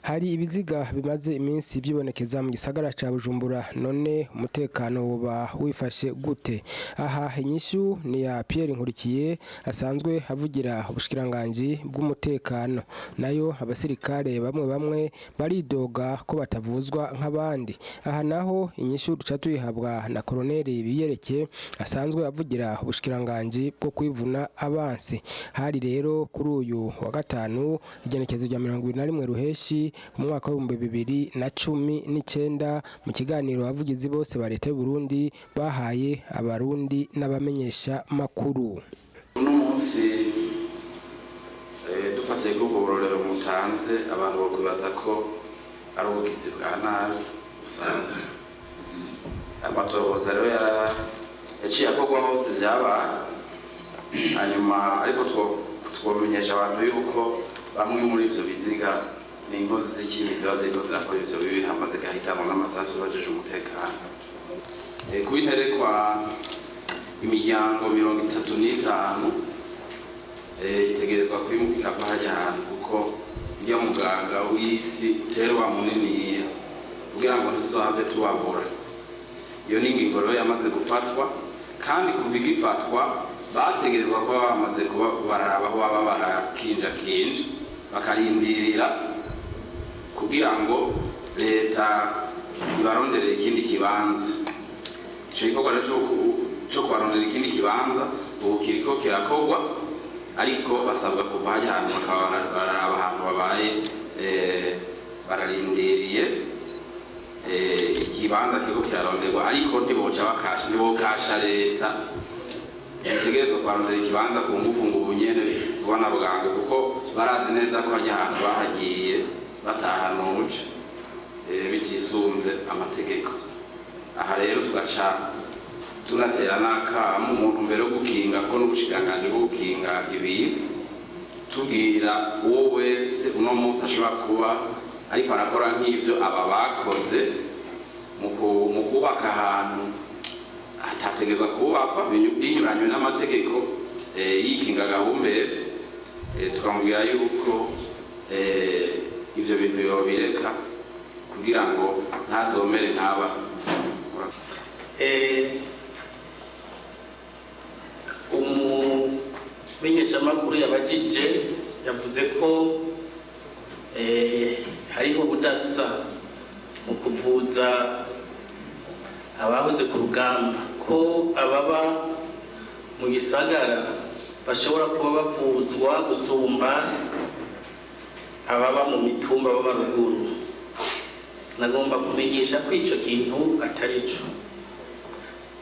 hari ibiziga bimaze iminsi byibonekeza mu gisagara ca Bujumbura, none umutekano woba wifashe gute? Aha inyishu ni ya Pierre Nkurikiye asanzwe avugira ubushikiranganji bw'umutekano, nayo abasirikare bamwe baridoga ko batavuzwa nk'abandi. Aha naho inyishu duca tuyihabwa na Koloneli Biyereke asanzwe avugira ubushikiranganji bwo kwivuna abansi. Hari rero kuri uyu wa gatanu igenekerezo rya 21 Ruheshi umwaka wa 2019 mu kiganiro abavugizi bose ba leta y'u Burundi bahaye abarundi n'abamenyesha makuru. Uno munsi dufatiye ku bororero mutanze abantu bakwibaza ko ari ubugizi bwa nabi usanzwe. Amatohoza rero yaciye akorwa hose byabaye, hanyuma ariko twomenyesha abantu yuko bamwe muri ivyo biziga ni inkozi z'ikibi ziba ziriko zirakora ivyo bibi hamaze gahitanwa n'amasasu bajeje umutekano. Kubinterekwa imiryango 35 itegerezwa kwimukira ko hajya ahantu kuko iyo muganga w'isi uterwa muniniya kugira ngo tuzohave tubabura. Iyo ni ingingo rero yamaze gufatwa, kandi kuva igifatwa bategerezwa ko bamaze kuba baraba aho baba barakinja bakarindirira kugira ngo leta ibaronderere ikindi kibanza. Ico gikorwa rero cyo kubarondera ikindi kibanza ubu kiriko kirakorwa, ariko basabwa kuva hajya ahantu baraba ahantu babaye bararindiriye ikibanza kiriko kiraronderwa, ariko ntibokasha leta itegerezwa kubarondera ikibanza ku ngufu ngo ubunyene vuba na bwangu, kuko barazi neza ko hajya ahantu bahagiye batahanuje bitisunze amategeko. Aha rero tugaca tunatera n'akamu umuntu mbere yo gukinga ko n'ubushikiranganji bwo gukinga ibiza tubwira uwo wese uno munsi ashobora kuba ariko arakora nk'ivyo aba bakoze mu kubaka ahantu hatategerezwa kubakwa binyuranywe n'amategeko yikinga gahumbezi, tukamubwira yuko ivyo bintu yobireka kugira ngo ntazomere nk'aba. Umumenyeshamakuru yabajije yavuze ko hariho ubudasa mu kuvuza abahoze ku rugamba, ko ababa mu gisagara bashobora kuba bavuzwa gusumba ababa mu mitumba baba ruguru. Nagomba kumenyesha ko ico kintu atari cyo.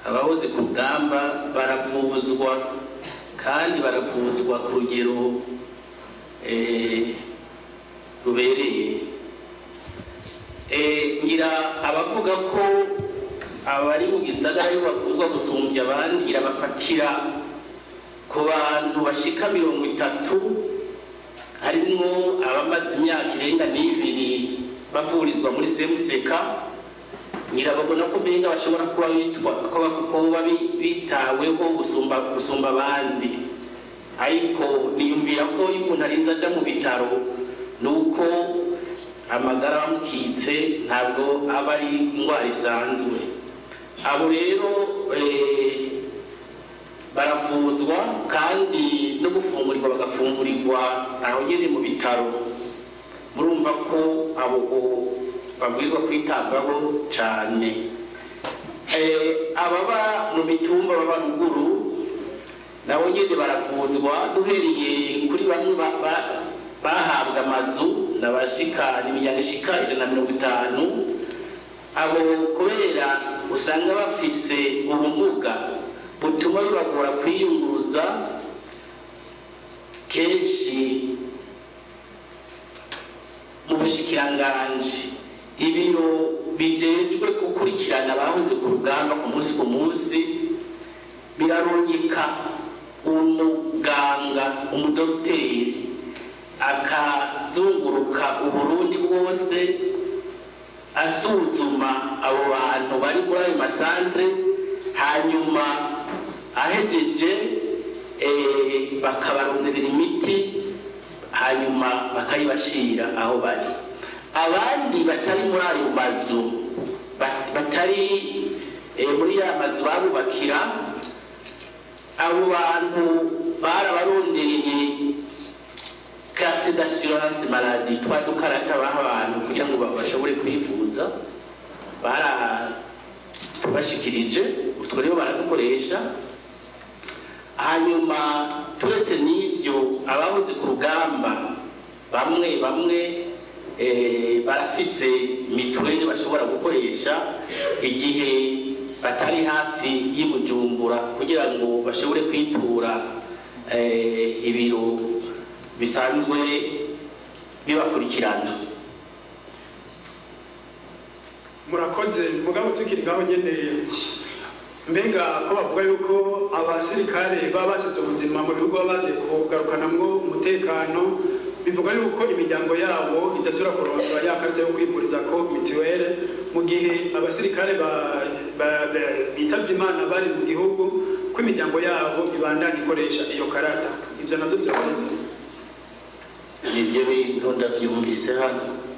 Abahoze ku rugamba baravuzwa, kandi baravuzwa ku rugero rubereye. Ngira abavuga ko abari mu gisagara yo bavuzwa gusumbya abandi irabafatira ku bantu bashika 30 harimwo abamaze imyaka irenga 2 bavurizwa muri semuseka. Nyirababona ko benga bashobora kuba bitwa ko bitaweho gusumba abandi, ariko niyumvira ko iyo umuntu arinze aja mu bitaro nuko amagara amukitse, ntabwo aba ari indwara isanzwe. Abo rero baravuzwa kandi no gufungurirwa bagafungurirwa aho nyene mu bitaro. Murumva ko abo babwirizwa kwitabwaho cyane. Ababa mu mitumba baba ruguru nabo nyene baravuzwa, duhereye kuri bamwe bahabwa amazu n'abashika n'imiryango ishika 150. Abo kubera usanga bafise ubumuga butuma bibagora kwiyunguruza, kenshi mu bushikiranganji ibiro bijejwe gukurikirana abahoze ku rugamba ku munsi birarungika umuganga umudokiteri akazunguruka Uburundi bwose asuzuma abo bantu bari muri ayo masantre, hanyuma ahejeje bakabaronderera imiti, hanyuma bakayibashira aho bari. abandi batari muri ayo mazu batari muri ya mazu babubakira, abo bantu barabarondereye carte d'assurance maladie, twa dukarata baha abantu kugira ngo bashobore kwivuza, baratubashikirije, utwo rero baradukoresha. Hanyuma turetse n'ivyo, abahoze ku rugamba bamwe barafise mituweli bashobora gukoresha igihe batari hafi y'Ibujumbura kugira ngo bashobore kwitura ibiro bisanzwe bibakurikirana. Murakoze. Mugabo tukiri ngaho nyene, mbega ko bavuga yuko abasirikare baba basize ubuzima mu bihugu bagiye kugarukanamwo umutekano, bivuga yuko imiryango yabo idasubira kuronswa ya karita yo kwivuriza ko mituwele, mu gihe abasirikare bitavye Imana bari mu gihugu, ko imiryango yabo ibandanya ikoresha iyo karata. Ivyo navyo vyoba ivyo bintu ndavyumvise hano.